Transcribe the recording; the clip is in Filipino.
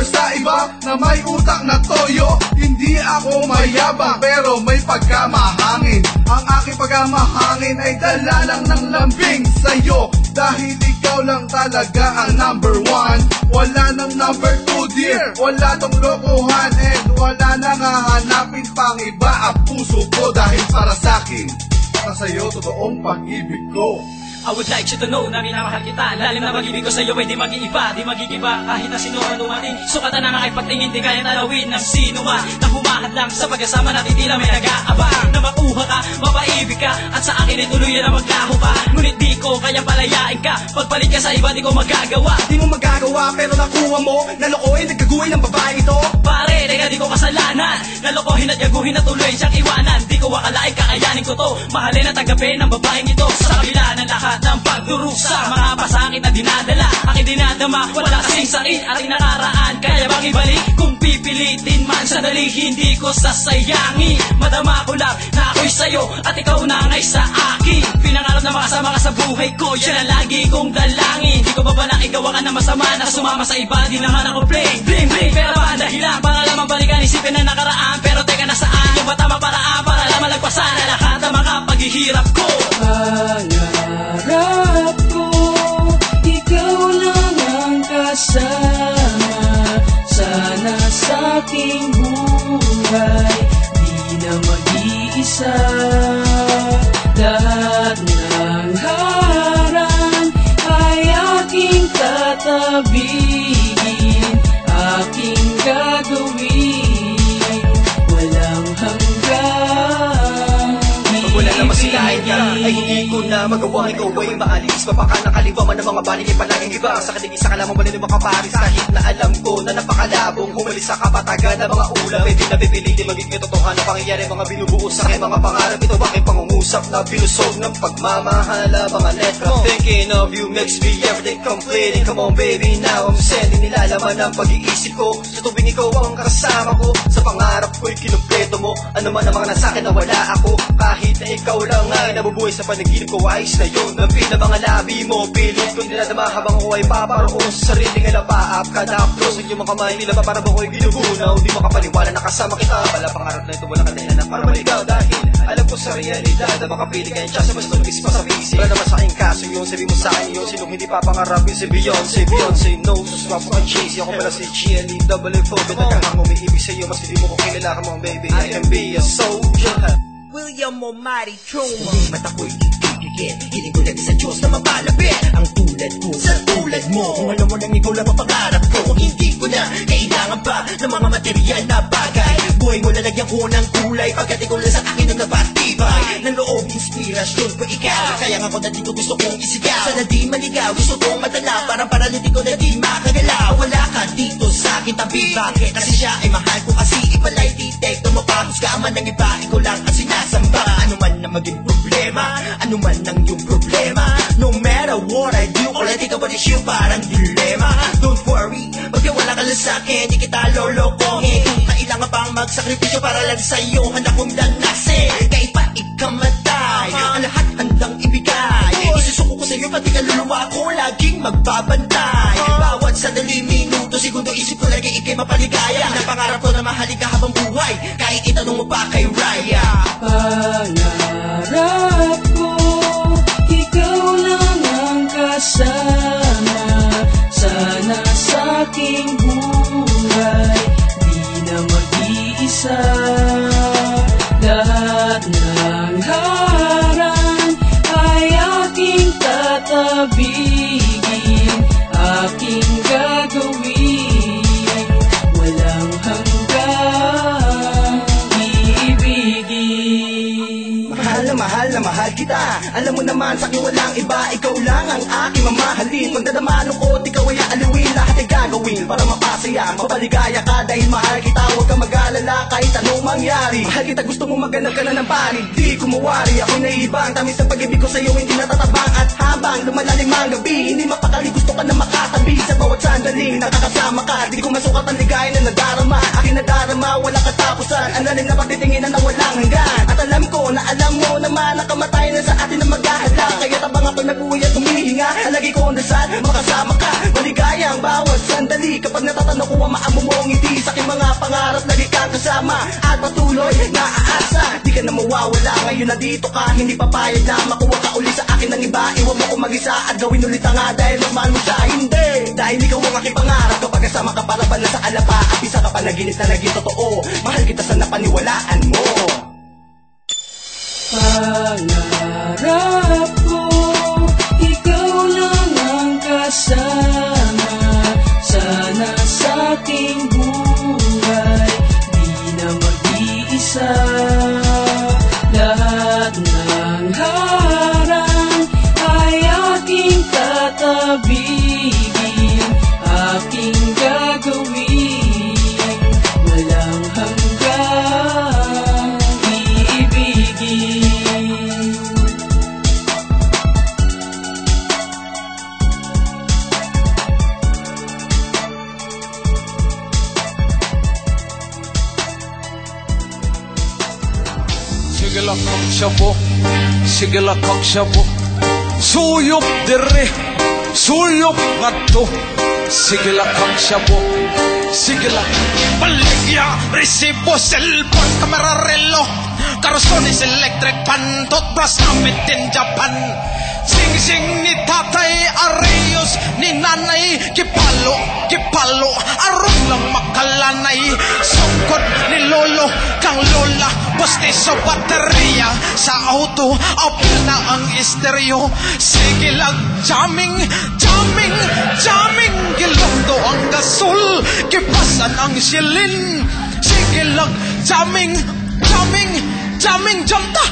compare sa iba na may utak na toyo. Hindi ako mayabang pero may pagkamahangin. Ang aking pagkamahangin ay dala lang ng lambing sa'yo. Dahil ikaw lang talaga ang number one. Wala nang number two dear. Wala tong lokohan and wala nang hahanapin pang iba ang puso ko. Dahil para sa'kin, sa'yo totoong pag-ibig ko. I would like you to know na minamahal kita. Lalim na pag-ibig ko sa'yo ay di mag-iiba, di magigiba kahit na sino ang dumating. Sukatan na nga ay pagtingin, di kaya talawin ng sino man na humahad lang sa pagkasama natin, tila may nag-aabang na makuha ka, mapaibig ka, at sa akin ay tuluyan na maglaho pa. Ngunit di ko kaya palayain ka, pagpalit ka sa iba di ko magagawa. Di mo magagawa pero nakuha mo, nalokohin, nagkaguhay ng babae ito. Pare, teka di ko kasalanan, nalokohin at yaguhin at tuloy siyang iwanan. Di ko akalain kakayanin ko to, mahalin at tanggapin ng babaeng ito. Sa kabila ng lahat ng pagdurusa, mga pasakit na dinadala, aking dinadama, wala kasing sakit ating nakaraan. Kaya bang ibalik kung pipilitin man sandali, hindi ko sasayangin. Madama ko lang na ako'y sa'yo at ikaw na nga'y sa akin. Pinangarap na makasama ka sa buhay ko, yan ang lagi kong dalangin. Di ko ba balang igawa ka na masama na sumama sa iba, di naman ako bling bling bling. Pero ba dahilan para lamang balikan isipin na nakaraan. Pero teka nasaan yung batama paraan para lamang lagpasan na lahat ng mga paghihirap ko. Pangarap ko, ikaw lang ang kasama. Sana sa aking buhay, di na mag-iisa. Lahat ng harang ay aking tatabigin, aking gagawin, walang hanggang. Wala na masilahin ka, ay hindi ko na magawa. Ikaw ay maalis, mapaka ng kalibaman ng mga balik ay palaging iba. Sa katigisa ka lamang balin ng mga paris, kahit na alam ko na napakalabong humalis sa kapatagan ng mga ulam. Pwede na pipilitin magiging totohan ang pangyayari, mga binubuo sa aking mga pangarap. Ito aking pangungusap na binusog ng pagmamahala, mga letra. Thinking of you makes me everyday complete. Come on baby, now I'm sending, nilalaman ang pag-iisip ko sa tuwing ikaw ang kasama ko. Sa pangarap ko'y kinumpleto mo, ano man ang mga nasakin na wala ako. Kahit na ikaw lang ay nabubuhay sa panaginip ko, ayos na yun. Labi na mga labi mo, pilit kong dinadama habang ako ay paparoon sa sariling alapaap. Kada close ang iyong mga kamay, nila ba para ba ko'y ginugunaw? Di makapaniwala na kasama kita, pala pangarap na ito walang kadahilan para maligaw. Dahil alam ko sa realidad na makapili kayo siya sa mas nulugis pa sa busy. Wala naman sa aking kaso yun, sabi mo sa akin yun. Sinong hindi papangarapin si Beyonce, Beyonce knows swap ang cheesy. Ako pala si GLE, double F, nagkakang umiibig sa'yo, mas hindi mo ko kilala ka mo baby. I can be a soldier. William Omari Truma. Hindi mata ko'y kikikikit, hiling ko lang sa Diyos na mapalapit ang tulad ko sa tulad mo. Kung alam mo lang ikaw lang ang pangarap ko, kung hindi ko na kailangan pa ng mga material na bagay. Buhay mo lalagyan ko ng kulay, pagkat ikaw lang sa akin ang napatibay ng loob, inspirasyon ko ikaw. Kaya nga ko na dito gusto kong isigaw, sana di maligaw, gusto kong madala, parang paralitin ko na di makagalaw. Wala ka dito sa akin tabi, bakit? Kasi siya ay mahal ko, kasi ipalay detect mo pa, husga man ng iba, ikaw lang ang sinasamba. Ano man na maging problema, ano man ang iyong problema, no matter what I do, all I think about is you, parang dilema. Don't worry, magkawala ka lang sa'kin, di kita lolokohin. Kung kailangan pang magsakripisyo para lang sa'yo, handa kong lanasin. Kahit pa ikamatay, ang lahat handang ibigay. Isusuko ko sa'yo, pati kaluluwa ko laging magbabantay. Bawat sandali, minuto, segundo, isip ko lagi ikay mapaligaya. Napangarap ko na mahalin ka habang buhay, kahit itanong mo pa kay Raya. Pangarap ko, ikaw lang ang kasama. Sana sa aking buhay, di na mag-iisa. Lahat ng harang ay aking tatabigin, aking gagawin, walang hanggang iibigin. Mahal na mahal kita, alam mo naman sa'kin walang iba, ikaw lang ang aking mamahalin. Pagdadama lungkot, ikaw ay aaluin, lahat ay gagawin para mapasaya, mapaligaya ka. Dahil mahal kita, huwag kang mag-alala kahit anong mangyari. Mahal kita, gusto mo maghanap ka na ng panig, di kumawari. Ako'y naibang, tamis ng pag-ibig ko sa'yo hindi natatabang. At habang lumalalim ang gabi, hindi mapakali, gusto ka na makatabi. Sa bawat sandaling nakakasama ka, di ko masukat ang ligaya na nadarama. Aking nadarama, walang katapusan, ang lalim na pagtitingin na walang hanggan. At alam ko na alam mo naman, nakamatay na sa atin na maghahala. Kaya tabang ako'y nag-uwi at humihingi hininga, lagi ko ang dasal, makasama ka. Maligayang bawat sandali, kapag natatanong ko ang maamo mo ngiti. Sa aking mga pangarap, lagi kang kasama at patuloy na aasa. Di ka na mawawala, ngayon nandito ka. Hindi papayag na makuha ka uli sa akin ng iba. Iwan mo ko mag-isa at gawin ulit ang nga dahil magmahal mo siya. Hindi, dahil ikaw ang aking pangarap. Kapag kasama ka para ba na sa alapa at isa ka panaginip na naging totoo. Mahal kita sa napaniwalaan mo. Pangarap ko, ikaw lang ang kasama. Sana sa ating buhay, di na mag-iisa. Lahat ng harang ay aking tatabigin, aking gagawin, walang hanggang iibigin. Sige lakak syabo, sige lakak syabo. Suyok dire, suyok ngadto. Sige lakak syabo, sige lakak. Baligya, resibo, cellphone, kamera, relo, Carsones, electric pan, toothbrush namit in Japan. Sing-sing ni tatay Arios, ni nanay Kipalo, Kipalo, aron lang makalanay. Sungkot ni lolo, kang lola, poste sa baterya. Sa auto, apil na ang estereo. Sige lang, jamming, jamming, jamming. Gilondo ang gasol, kipasan ang silin. Sige lang, jamming, jamming, jamming, janta.